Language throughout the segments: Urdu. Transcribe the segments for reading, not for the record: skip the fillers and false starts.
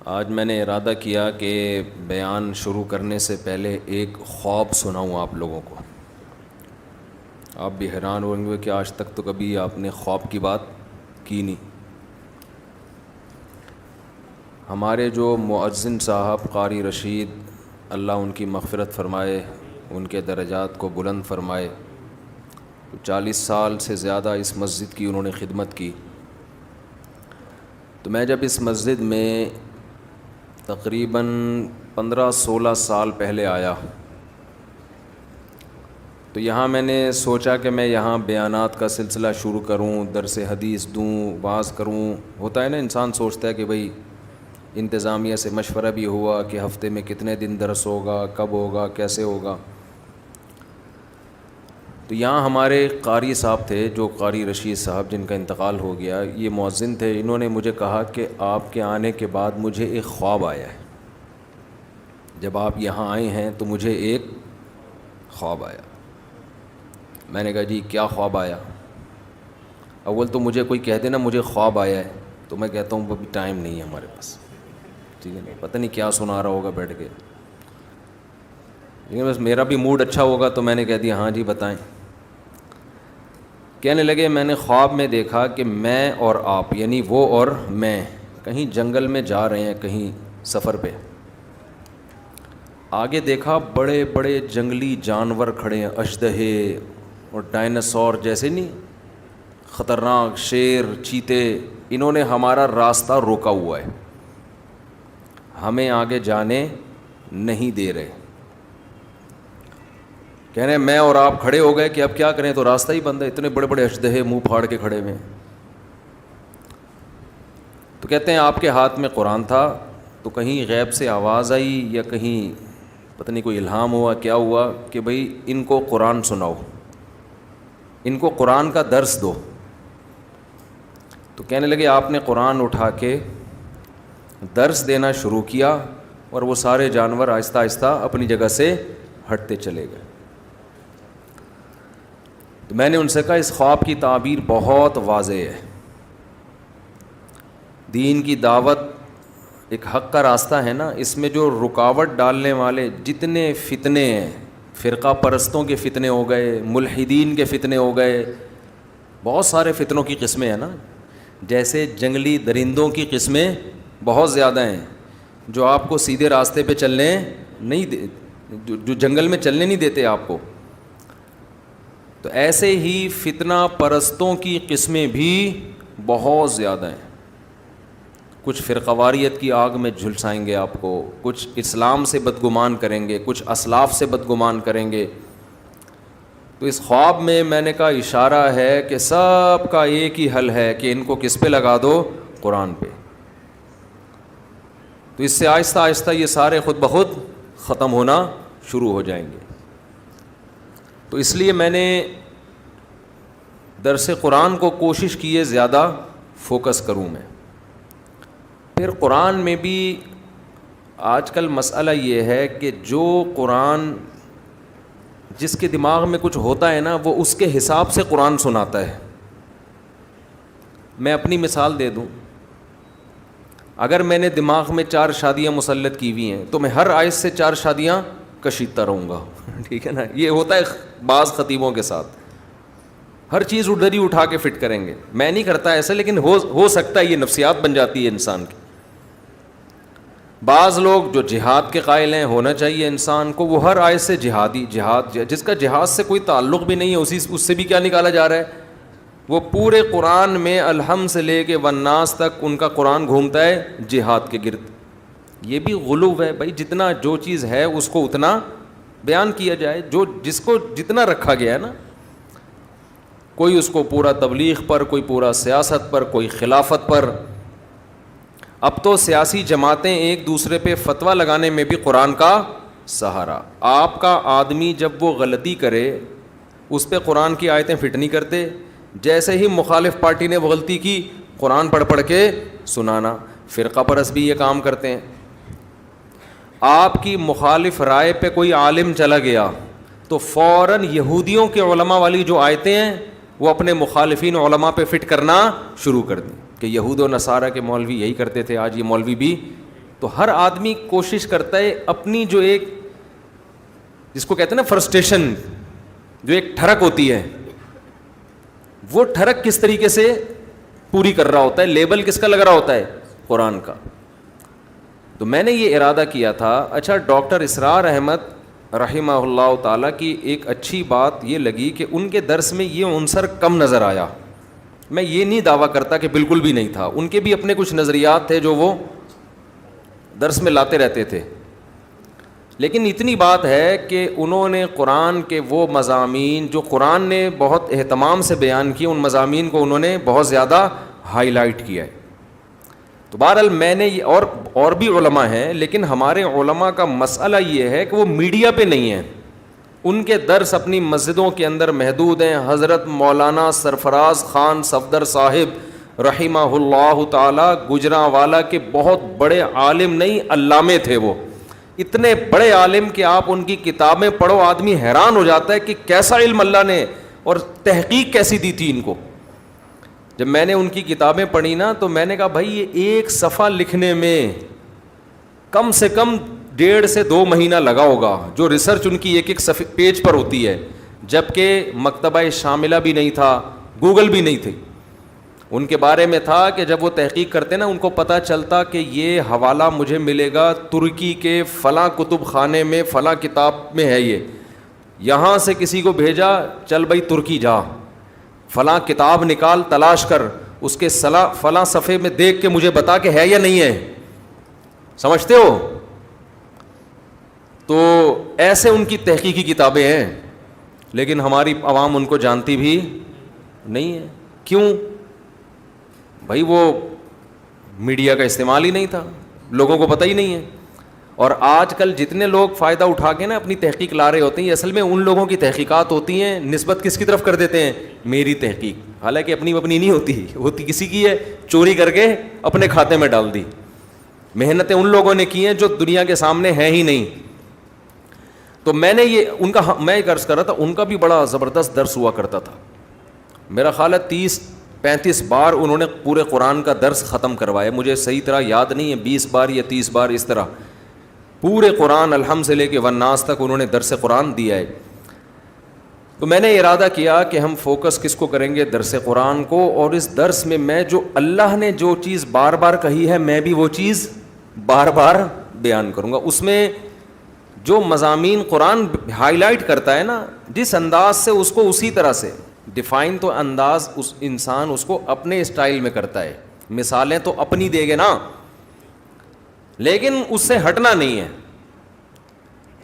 آج میں نے ارادہ کیا کہ بیان شروع کرنے سے پہلے ایک خواب سناؤں آپ لوگوں کو۔ آپ بھی حیران ہوئیں گے کہ آج تک تو کبھی آپ نے خواب کی بات کی نہیں۔ ہمارے جو مؤذن صاحب قاری رشید، اللہ ان کی مغفرت فرمائے، ان کے درجات کو بلند فرمائے، 40 سال سے زیادہ اس مسجد کی انہوں نے خدمت کی۔ تو میں جب اس مسجد میں تقریباً 15-16 سال پہلے آیا تو یہاں میں نے سوچا کہ میں یہاں بیانات کا سلسلہ شروع کروں، درس حدیث دوں، واعظ کروں۔ ہوتا ہے نا، انسان سوچتا ہے کہ بھئی انتظامیہ سے مشورہ بھی ہوا کہ ہفتے میں کتنے دن درس ہوگا، کب ہوگا، کیسے ہوگا۔ تو یہاں ہمارے قاری صاحب تھے، جو قاری رشید صاحب جن کا انتقال ہو گیا، یہ مؤذن تھے۔ انہوں نے مجھے کہا کہ آپ کے آنے کے بعد مجھے ایک خواب آیا ہے، جب آپ یہاں آئے ہیں تو مجھے ایک خواب آیا۔ میں نے کہا جی کیا خواب آیا؟ اول تو مجھے کوئی کہہ دینا مجھے خواب آیا ہے تو میں کہتا ہوں ابھی ٹائم نہیں ہے ہمارے پاس، ٹھیک ہے نا، پتہ نہیں کیا سنا رہا ہوگا بیٹھ کے، لیکن بس میرا بھی موڈ اچھا ہوگا تو میں نے کہہ دیا ہاں جی بتائیں۔ کہنے لگے میں نے خواب میں دیکھا کہ میں اور آپ، یعنی وہ اور میں، کہیں جنگل میں جا رہے ہیں، کہیں سفر پہ۔ آگے دیکھا بڑے بڑے جنگلی جانور کھڑے ہیں، اژدہے اور ڈائناسور جیسے، نہیں خطرناک، شیر، چیتے۔ انہوں نے ہمارا راستہ روکا ہوا ہے، ہمیں آگے جانے نہیں دے رہے۔ کہہ رہے ہیں میں اور آپ کھڑے ہو گئے کہ اب کیا کریں، تو راستہ ہی بند ہے، اتنے بڑے بڑے اژدہے منہ پھاڑ کے کھڑے ہوئے ہیں۔ تو کہتے ہیں آپ کے ہاتھ میں قرآن تھا، تو کہیں غیب سے آواز آئی یا کہیں پتہ نہیں کوئی الہام ہوا، کیا ہوا کہ بھئی ان کو قرآن سناؤ، ان کو قرآن کا درس دو۔ تو کہنے لگے آپ نے قرآن اٹھا کے درس دینا شروع کیا اور وہ سارے جانور آہستہ آہستہ اپنی جگہ سے ہٹتے چلے گئے۔ تو میں نے ان سے کہا اس خواب کی تعبیر بہت واضح ہے، دین کی دعوت ایک حق کا راستہ ہے نا، اس میں جو رکاوٹ ڈالنے والے جتنے فتنے ہیں، فرقہ پرستوں کے فتنے ہو گئے، ملحدین کے فتنے ہو گئے، بہت سارے فتنوں کی قسمیں ہیں نا، جیسے جنگلی درندوں کی قسمیں بہت زیادہ ہیں جو آپ کو سیدھے راستے پہ چلنے نہیں جو جنگل میں چلنے نہیں دیتے آپ کو، تو ایسے ہی فتنہ پرستوں کی قسمیں بھی بہت زیادہ ہیں۔ کچھ فرقواریت کی آگ میں جھلسائیں گے آپ کو، کچھ اسلام سے بدگمان کریں گے، کچھ اسلاف سے بدگمان کریں گے۔ تو اس خواب میں نے کہا اشارہ ہے کہ سب کا ایک ہی حل ہے کہ ان کو کس پہ لگا دو، قرآن پہ۔ تو اس سے آہستہ آہستہ یہ سارے خود بخود ختم ہونا شروع ہو جائیں گے۔ تو اس لیے میں نے درس قرآن کو کوشش کی ہے زیادہ فوکس کروں میں۔ پھر قرآن میں بھی آج کل مسئلہ یہ ہے کہ جو قرآن جس کے دماغ میں کچھ ہوتا ہے نا، وہ اس کے حساب سے قرآن سناتا ہے۔ میں اپنی مثال دے دوں، اگر میں نے دماغ میں 4 شادیاں مسلط کی ہوئی ہیں تو میں ہر آیت سے 4 شادیاں کشیدتا رہوں گا، ٹھیک ہے نا۔ یہ ہوتا ہے بعض خطیبوں کے ساتھ، ہر چیز ادھر ہی اٹھا کے فٹ کریں گے۔ میں نہیں کرتا ایسا، لیکن ہو سکتا ہے، یہ نفسیات بن جاتی ہے انسان کی۔ بعض لوگ جو جہاد کے قائل ہیں، ہونا چاہیے انسان کو، وہ ہر آیت سے جہاد جس کا جہاد سے کوئی تعلق بھی نہیں ہے اس سے بھی کیا نکالا جا رہا ہے، وہ پورے قرآن میں الحمد سے لے کے والناس تک ان کا قرآن گھومتا ہے جہاد کے گرد۔ یہ بھی غلو ہے بھائی، جتنا جو چیز ہے اس کو اتنا بیان کیا جائے، جس کو جتنا رکھا گیا ہے نا۔ کوئی اس کو پورا تبلیغ پر، کوئی پورا سیاست پر، کوئی خلافت پر۔ اب تو سیاسی جماعتیں ایک دوسرے پہ فتویٰ لگانے میں بھی قرآن کا سہارا۔ آپ کا آدمی جب وہ غلطی کرے اس پہ قرآن کی آیتیں فٹ نہیں کرتے، جیسے ہی مخالف پارٹی نے وہ غلطی کی قرآن پڑھ کے سنانا۔ فرقہ پرست بھی یہ کام کرتے ہیں۔ آپ کی مخالف رائے پہ کوئی عالم چلا گیا تو فوراً یہودیوں کے علماء والی جو آیتیں ہیں وہ اپنے مخالفین علماء پہ فٹ کرنا شروع کر دیں کہ یہود و نصارہ کے مولوی یہی کرتے تھے، آج یہ مولوی بھی تو ہر آدمی کوشش کرتا ہے اپنی جو ایک جس کو کہتے ہیں نا فرسٹریشن, جو ایک ٹھڑک ہوتی ہے, وہ ٹھڑک کس طریقے سے پوری کر رہا ہوتا ہے, لیبل کس کا لگ رہا ہوتا ہے, قرآن کا. تو میں نے یہ ارادہ کیا تھا. اچھا, ڈاکٹر اسرار احمد رحمہ اللہ تعالیٰ کی ایک اچھی بات یہ لگی کہ ان کے درس میں یہ عنصر کم نظر آیا. میں یہ نہیں دعویٰ کرتا کہ بالکل بھی نہیں تھا, ان کے بھی اپنے کچھ نظریات تھے جو وہ درس میں لاتے رہتے تھے, لیکن اتنی بات ہے کہ انہوں نے قرآن کے وہ مضامین جو قرآن نے بہت اہتمام سے بیان کیے, ان مضامین کو انہوں نے بہت زیادہ ہائی لائٹ کیا ہے. تو بہرحال میں نے یہ اور بھی علماء ہیں, لیکن ہمارے علماء کا مسئلہ یہ ہے کہ وہ میڈیا پہ نہیں ہیں, ان کے درس اپنی مسجدوں کے اندر محدود ہیں. حضرت مولانا سرفراز خان صفدر صاحب رحمہ اللہ تعالی گجرانوالہ کے بہت بڑے عالم, نہیں علامے تھے وہ, اتنے بڑے عالم کہ آپ ان کی کتابیں پڑھو آدمی حیران ہو جاتا ہے کہ کیسا علم اللہ نے اور تحقیق کیسی دی تھی ان کو. جب میں نے ان کی کتابیں پڑھی نا تو میں نے کہا بھائی یہ ایک صفحہ لکھنے میں کم سے کم 1.5 سے 2 مہینہ لگا ہوگا, جو ریسرچ ان کی ایک پیج پر ہوتی ہے, جبکہ مکتبہ شاملہ بھی نہیں تھا, گوگل بھی نہیں تھی. ان کے بارے میں تھا کہ جب وہ تحقیق کرتے نا ان کو پتہ چلتا کہ یہ حوالہ مجھے ملے گا ترکی کے فلاں کتب خانے میں فلاں کتاب میں ہے, یہ یہاں سے کسی کو بھیجا, چل بھائی ترکی جا, فلاں کتاب نکال تلاش کر, اس کے فلاں صفحے میں دیکھ کے مجھے بتا کہ ہے یا نہیں ہے. سمجھتے ہو؟ تو ایسے ان کی تحقیقی کتابیں ہیں, لیکن ہماری عوام ان کو جانتی بھی نہیں ہے. کیوں بھائی؟ وہ میڈیا کا استعمال ہی نہیں تھا, لوگوں کو پتہ ہی نہیں ہے. اور آج کل جتنے لوگ فائدہ اٹھا کے نا اپنی تحقیق لا رہے ہوتے ہیں, اصل میں ان لوگوں کی تحقیقات ہوتی ہیں, نسبت کس کی طرف کر دیتے ہیں, میری تحقیق, حالانکہ اپنی نہیں ہوتی کسی کی ہے, چوری کر کے اپنے کھاتے میں ڈال دی. محنتیں ان لوگوں نے کی ہیں جو دنیا کے سامنے ہیں ہی نہیں. تو میں نے یہ ان کا میں عرض کر رہا تھا, ان کا بھی بڑا زبردست درس ہوا کرتا تھا. میرا خیال ہے 30-35 بار انہوں نے پورے قرآن کا درس ختم کروایا, مجھے صحیح طرح یاد نہیں ہے, 20 بار یا 30 بار اس طرح پورے قرآن الحمد سے لے کے والناس تک انہوں نے درس قرآن دیا ہے. تو میں نے ارادہ کیا کہ ہم فوکس کس کو کریں گے, درس قرآن کو. اور اس درس میں جو اللہ نے جو چیز بار بار کہی ہے میں بھی وہ چیز بار بار بیان کروں گا. اس میں جو مضامین قرآن ہائی لائٹ کرتا ہے نا, جس انداز سے اس کو اسی طرح سے ڈیفائن, تو انداز اس انسان اس کو اپنے اسٹائل میں کرتا ہے, مثالیں تو اپنی دے گے نا, لیکن اس سے ہٹنا نہیں ہے.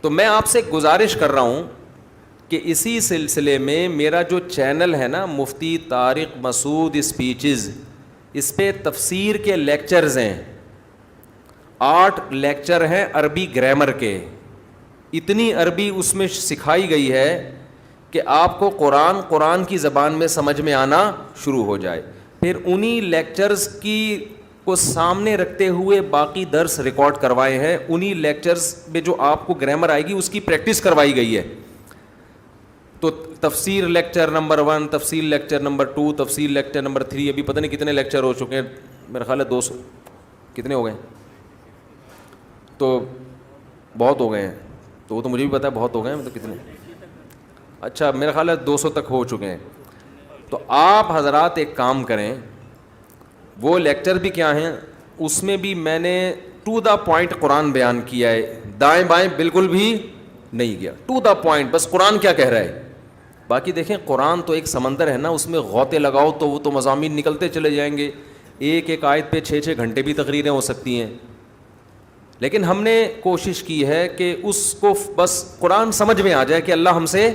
تو میں آپ سے گزارش کر رہا ہوں کہ اسی سلسلے میں میرا جو چینل ہے نا مفتی طارق مسعود اسپیچز, اس پہ تفسیر کے لیکچرز ہیں, 8 لیکچر ہیں عربی گرامر کے. اتنی عربی اس میں سکھائی گئی ہے کہ آپ کو قرآن کی زبان میں سمجھ میں آنا شروع ہو جائے. پھر انہی لیکچرز کو سامنے رکھتے ہوئے باقی درس ریکارڈ کروائے ہیں. انہی لیکچرز میں جو آپ کو گرامر آئے گی اس کی پریکٹس کروائی گئی ہے. تو تفسیر لیکچر نمبر 1, تفسیر لیکچر نمبر 2, تفسیر لیکچر نمبر 3, ابھی پتہ نہیں کتنے لیکچر ہو چکے ہیں, میرا خیال ہے 200 کتنے ہو گئے, تو بہت ہو گئے ہیں. تو وہ تو مجھے بھی پتہ ہے بہت ہو گئے ہیں, مطلب کتنے, اچھا میرا خیال ہے 200 تک ہو چکے ہیں. تو آپ حضرات ایک کام کریں, وہ لیکچر بھی کیا ہیں, اس میں بھی میں نے ٹو دا پوائنٹ قرآن بیان کیا ہے, دائیں بائیں بالکل بھی نہیں گیا, ٹو دا پوائنٹ, بس قرآن کیا کہہ رہا ہے. باقی دیکھیں قرآن تو ایک سمندر ہے نا, اس میں غوطے لگاؤ تو وہ تو مضامین نکلتے چلے جائیں گے. ایک آیت پہ 6 گھنٹے بھی تقریریں ہو سکتی ہیں, لیکن ہم نے کوشش کی ہے کہ اس کو بس قرآن سمجھ میں آ جائے کہ اللہ ہم سے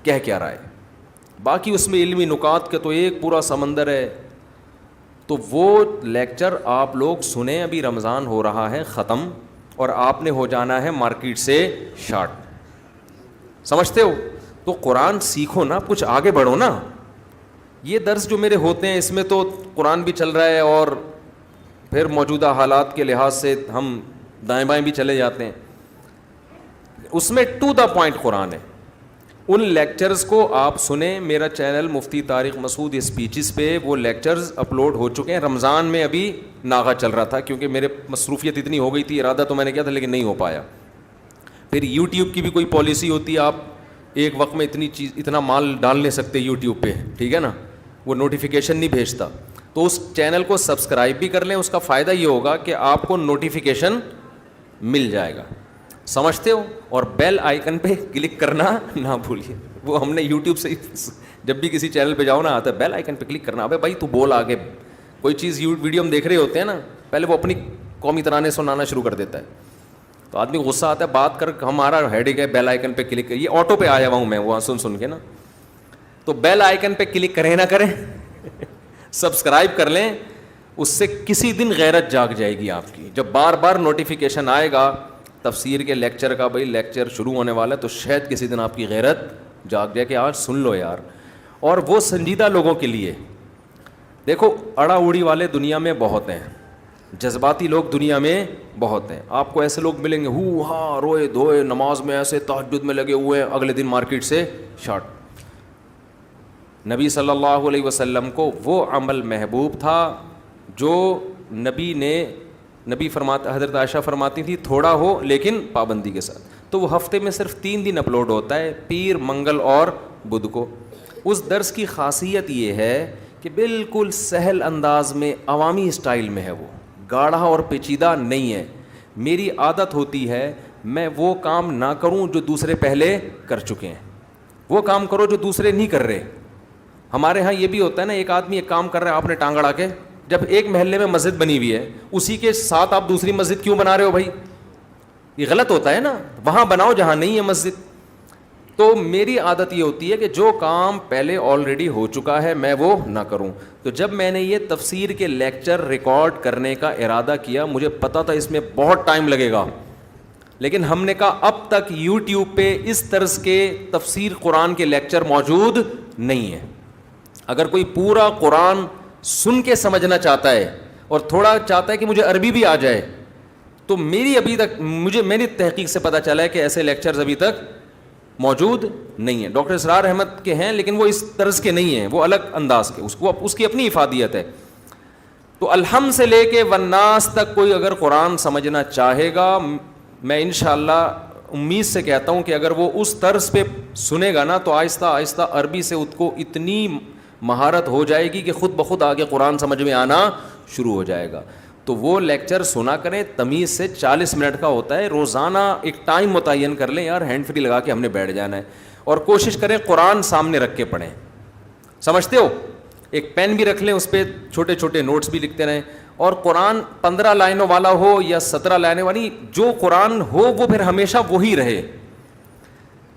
کہہ کیا رہا ہے. باقی اس میں علمی نکات کے تو ایک پورا سمندر ہے. تو وہ لیکچر آپ لوگ سنیں, ابھی رمضان ہو رہا ہے ختم, اور آپ نے ہو جانا ہے مارکیٹ سے شارٹ. سمجھتے ہو؟ تو قرآن سیکھو نا, کچھ آگے بڑھو نا. یہ درس جو میرے ہوتے ہیں اس میں تو قرآن بھی چل رہا ہے, اور پھر موجودہ حالات کے لحاظ سے ہم دائیں بائیں بھی چلے جاتے ہیں. اس میں ٹو دا پوائنٹ قرآن ہے. ان لیکچرز کو آپ سنیں. میرا چینل مفتی طارق مسعود اسپیچز پہ وہ لیکچرز اپلوڈ ہو چکے ہیں. رمضان میں ابھی ناغہ چل رہا تھا کیونکہ میرے مصروفیت اتنی ہو گئی تھی, ارادہ تو میں نے کیا تھا لیکن نہیں ہو پایا. پھر یوٹیوب کی بھی کوئی پالیسی ہوتی ہے, آپ ایک وقت میں اتنا مال ڈال نہیں سکتے یوٹیوب پہ, ٹھیک ہے نا, وہ نوٹیفیکیشن نہیں بھیجتا. تو اس چینل کو سبسکرائب بھی کر لیں, اس کا فائدہ یہ ہوگا کہ آپ کو نوٹیفیکیشن مل جائے گا, سمجھتے ہو. اور بیل آئیکن پہ کلک کرنا نہ بھولیے, وہ ہم نے یوٹیوب سے جب بھی کسی چینل پہ جاؤ نا آتا ہے بیل آئیکن پہ کلک کرنا. ابے بھائی تو بول آگے, کوئی چیز ویڈیو ہم دیکھ رہے ہوتے ہیں نا, پہلے وہ اپنی قومی ترانے سنانا شروع کر دیتا ہے, تو آدمی غصہ آتا ہے, بات کر ہمارا ہیڈک ہے بیل آئیکن پہ کلک کر, یہ آٹو پہ آیا ہوا ہوں میں وہاں سن کے نا. تو بیل آئیکن پہ کلک کریں نہ کریں, سبسکرائب کر لیں, اس سے کسی دن غیرت جاگ جائے گی آپ کی. جب بار بار نوٹیفیکیشن آئے گا تفسیر کے لیکچر کا, بھائی لیکچر شروع ہونے والا ہے, تو شاید کسی دن آپ کی غیرت جاگ جائے کہ آج سن لو یار. اور وہ سنجیدہ لوگوں کے لیے, دیکھو اڑا اوڑی والے دنیا میں بہت ہیں, جذباتی لوگ دنیا میں بہت ہیں. آپ کو ایسے لوگ ملیں گے ہو ہاں روئے دھوئے نماز میں ایسے تہجد میں لگے ہوئے ہیں, اگلے دن مارکیٹ سے شارٹ. نبی صلی اللہ علیہ وسلم کو وہ عمل محبوب تھا جو نبی فرماتا, حضرت عائشہ فرماتی تھی تھوڑا ہو لیکن پابندی کے ساتھ. تو وہ ہفتے میں صرف 3 دن اپلوڈ ہوتا ہے, پیر, منگل اور بدھ کو. اس درس کی خاصیت یہ ہے کہ بالکل سہل انداز میں عوامی اسٹائل میں ہے, وہ گاڑھا اور پیچیدہ نہیں ہے. میری عادت ہوتی ہے میں وہ کام نہ کروں جو دوسرے پہلے کر چکے ہیں, وہ کام کرو جو دوسرے نہیں کر رہے. ہمارے ہاں یہ بھی ہوتا ہے نا, ایک آدمی ایک کام کر رہا ہے, آپ نے ٹانگ اڑا کے, جب ایک محلے میں مسجد بنی ہوئی ہے اسی کے ساتھ آپ دوسری مسجد کیوں بنا رہے ہو بھائی, یہ غلط ہوتا ہے نا. وہاں بناؤ جہاں نہیں ہے مسجد. تو میری عادت یہ ہوتی ہے کہ جو کام پہلے آلریڈی ہو چکا ہے میں وہ نہ کروں. تو جب میں نے یہ تفسیر کے لیکچر ریکارڈ کرنے کا ارادہ کیا, مجھے پتا تھا اس میں بہت ٹائم لگے گا, لیکن ہم نے کہا اب تک یوٹیوب پہ اس طرز کے تفسیر قرآن کے لیکچر موجود نہیں ہیں. اگر کوئی پورا قرآن سن کے سمجھنا چاہتا ہے اور تھوڑا چاہتا ہے کہ مجھے عربی بھی آ جائے, تو میری تحقیق سے پتہ چلا ہے کہ ایسے لیکچرز ابھی تک موجود نہیں ہیں. ڈاکٹر اسرار احمد کے ہیں لیکن وہ اس طرز کے نہیں ہیں, وہ الگ انداز کے, اس کی اپنی افادیت ہے. تو الحمد سے لے کے والناس تک کوئی اگر قرآن سمجھنا چاہے گا, میں انشاءاللہ امید سے کہتا ہوں کہ اگر وہ اس طرز پہ سنے گا نا تو آہستہ آہستہ عربی سے اس کو اتنی مہارت ہو جائے گی کہ خود بخود آگے قرآن سمجھ میں آنا شروع ہو جائے گا. تو وہ لیکچر سنا کریں, تمیز سے 40 منٹ کا ہوتا ہے, روزانہ ایک ٹائم متعین کر لیں یار, ہینڈ فری لگا کے ہم نے بیٹھ جانا ہے, اور کوشش کریں قرآن سامنے رکھ کے پڑھیں. سمجھتے ہو, ایک پین بھی رکھ لیں, اس پہ چھوٹے چھوٹے نوٹس بھی لکھتے رہیں, اور قرآن 15 لائنوں والا ہو یا 17 لائنوں والی, جو قرآن ہو وہ پھر ہمیشہ وہی رہے.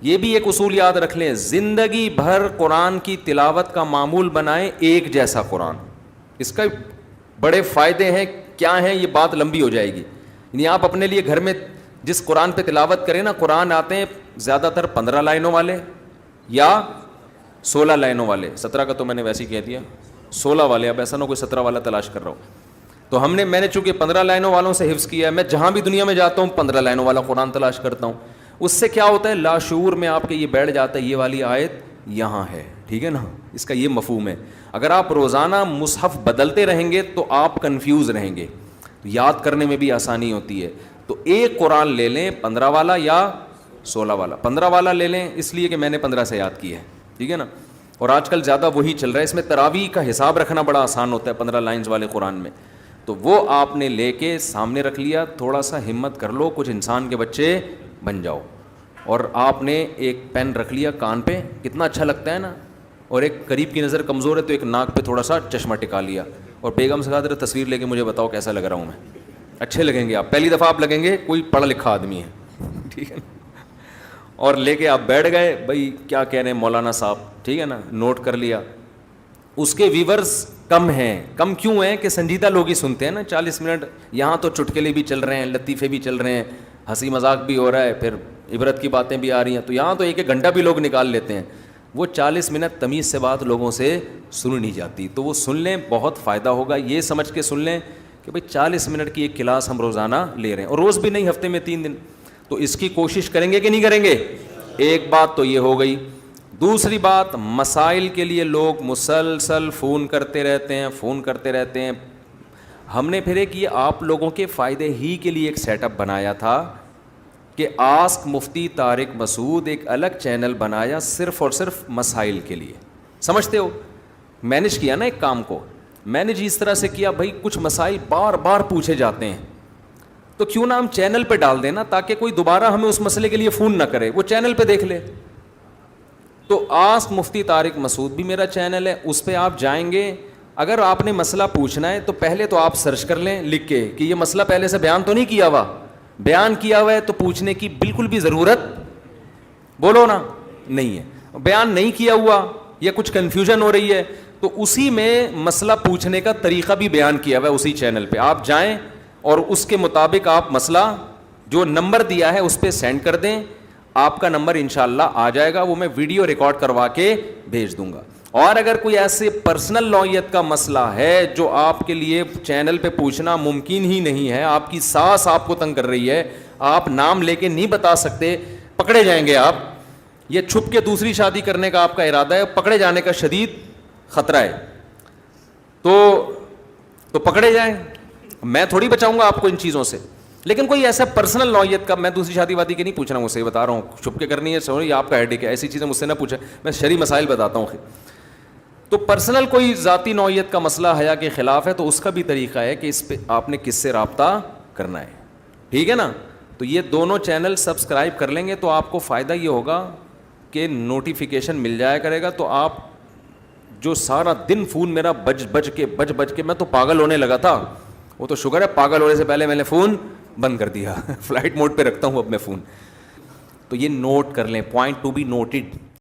یہ بھی ایک اصول یاد رکھ لیں, زندگی بھر قرآن کی تلاوت کا معمول بنائیں ایک جیسا قرآن. اس کا بڑے فائدے ہیں, کیا ہیں یہ بات لمبی ہو جائے گی. یعنی آپ اپنے لیے گھر میں جس قرآن پہ تلاوت کریں نا, قرآن آتے ہیں زیادہ تر 15 لائنوں والے یا 16 لائنوں والے, 17 کا تو میں نے ویسے ہی کہہ دیا, 16 والے, اب ایسا نہ کوئی 17 والا تلاش کر رہا ہوں. تو میں نے چونکہ 15 لائنوں والوں سے حفظ کیا ہے, میں جہاں بھی دنیا میں جاتا ہوں 15 لائنوں والا قرآن تلاش کرتا ہوں. اس سے کیا ہوتا ہے, لاشعور میں آپ کے یہ بیٹھ جاتا ہے یہ والی آیت یہاں ہے, ٹھیک ہے نا, اس کا یہ مفہوم ہے. اگر آپ روزانہ مصحف بدلتے رہیں گے تو آپ کنفیوز رہیں گے, یاد کرنے میں بھی آسانی ہوتی ہے. تو ایک قرآن لے لیں 15 والا یا 16 والا. 15 والا لے لیں اس لیے کہ میں نے 15 سے یاد کی ہے, ٹھیک ہے نا, اور آج کل زیادہ وہی چل رہا ہے. اس میں تراویح کا حساب رکھنا بڑا آسان ہوتا ہے 15 لائنز والے قرآن میں. تو وہ آپ نے لے کے سامنے رکھ لیا, تھوڑا سا ہمت کر لو, کچھ انسان کے بچے بن جاؤ. اور آپ نے ایک پین رکھ لیا کان پہ, کتنا اچھا لگتا ہے نا, اور ایک قریب کی نظر کمزور ہے تو ایک ناک پہ تھوڑا سا چشمہ ٹکا لیا, اور بیگم سے کہا ذرا تصویر لے کے مجھے بتاؤ کیسا لگ رہا ہوں میں. اچھے لگیں گے آپ, پہلی دفعہ آپ لگیں گے کوئی پڑھا لکھا آدمی ہے, ٹھیک ہے نا, اور لے کے آپ بیٹھ گئے, بھائی کیا کہہ رہے ہیں مولانا صاحب, ٹھیک ہے نا, نوٹ کر لیا. اس کے ویورز کم ہیں. کم کیوں ہیں کہ سنجیدہ لوگ ہی سنتے ہیں نا 40 منٹ. یہاں تو چٹکلے بھی چل رہے ہیں, لطیفے بھی چل رہے ہیں, ہنسی مذاق بھی ہو رہا ہے, پھر عبرت کی باتیں بھی آ رہی ہیں, تو یہاں تو ایک گھنٹہ بھی لوگ نکال لیتے ہیں. وہ 40 منٹ تمیز سے بات لوگوں سے سن نہیں جاتی, تو وہ سن لیں, بہت فائدہ ہوگا. یہ سمجھ کے سن لیں کہ بھئی 40 منٹ کی ایک کلاس ہم روزانہ لے رہے ہیں, اور روز بھی نہیں, ہفتے میں 3 دن. تو اس کی کوشش کریں گے کہ نہیں کریں گے. ایک بات تو یہ ہو گئی. دوسری بات، مسائل کے لیے لوگ مسلسل فون کرتے رہتے ہیں. ہم نے پھر ایک یہ آپ لوگوں کے فائدے ہی کے لیے ایک سیٹ اپ بنایا تھا کہ آسک مفتی طارق مسعود ایک الگ چینل بنایا صرف اور صرف مسائل کے لیے. سمجھتے ہو؟ مینیج کیا نا ایک کام کو. مینیج اس طرح سے کیا بھائی کچھ مسائل بار بار پوچھے جاتے ہیں تو کیوں نہ ہم چینل پہ ڈال دینا تاکہ کوئی دوبارہ ہمیں اس مسئلے کے لیے فون نہ کرے, وہ چینل پہ دیکھ لے. تو آسک مفتی طارق مسعود بھی میرا چینل ہے, اس پہ آپ جائیں گے. اگر آپ نے مسئلہ پوچھنا ہے تو پہلے تو آپ سرچ کر لیں لکھ کے کہ یہ مسئلہ پہلے سے بیان تو نہیں کیا ہوا. بیان کیا ہوا ہے تو پوچھنے کی بالکل بھی ضرورت, بولو نا, نہیں ہے. بیان نہیں کیا ہوا یا کچھ کنفیوژن ہو رہی ہے تو اسی میں مسئلہ پوچھنے کا طریقہ بھی بیان کیا ہوا ہے اسی چینل پہ. آپ جائیں اور اس کے مطابق آپ مسئلہ جو نمبر دیا ہے اس پہ سینڈ کر دیں, آپ کا نمبر انشاءاللہ آ جائے گا, وہ میں ویڈیو ریکارڈ کروا کے بھیج دوں گا. اور اگر کوئی ایسے پرسنل نوعیت کا مسئلہ ہے جو آپ کے لیے چینل پہ پوچھنا ممکن ہی نہیں ہے, آپ کی ساس آپ کو تنگ کر رہی ہے, آپ نام لے کے نہیں بتا سکتے, پکڑے جائیں گے آپ, یہ چھپ کے دوسری شادی کرنے کا آپ کا ارادہ ہے, پکڑے جانے کا شدید خطرہ ہے, تو پکڑے جائیں. میں تھوڑی بچاؤں گا آپ کو ان چیزوں سے. لیکن کوئی ایسا پرسنل نوعیت کا, میں دوسری شادی وادی کی نہیں پوچھ رہا ہوں, اسے بتا رہا ہوں, چھپ کے کرنی ہے سوری آپ کا ہیڈیک ہے, ایسی چیزیں مجھ سے نہ پوچھیں, میں شرعی مسائل بتاتا ہوں. تو پرسنل کوئی ذاتی نوعیت کا مسئلہ حیا کے خلاف ہے تو اس کا بھی طریقہ ہے کہ اس پہ آپ نے کس سے رابطہ کرنا ہے, ٹھیک ہے نا. تو یہ دونوں چینل سبسکرائب کر لیں گے تو آپ کو فائدہ یہ ہوگا کہ نوٹیفیکیشن مل جایا کرے گا. تو آپ جو سارا دن فون میرا بج کے میں تو پاگل ہونے لگا تھا, وہ تو شکر ہے پاگل ہونے سے پہلے میں نے فون بند کر دیا, فلائٹ موڈ پہ رکھتا ہوں اب میں فون. تو یہ نوٹ کر لیں, پوائنٹ ٹو بی نوٹڈ.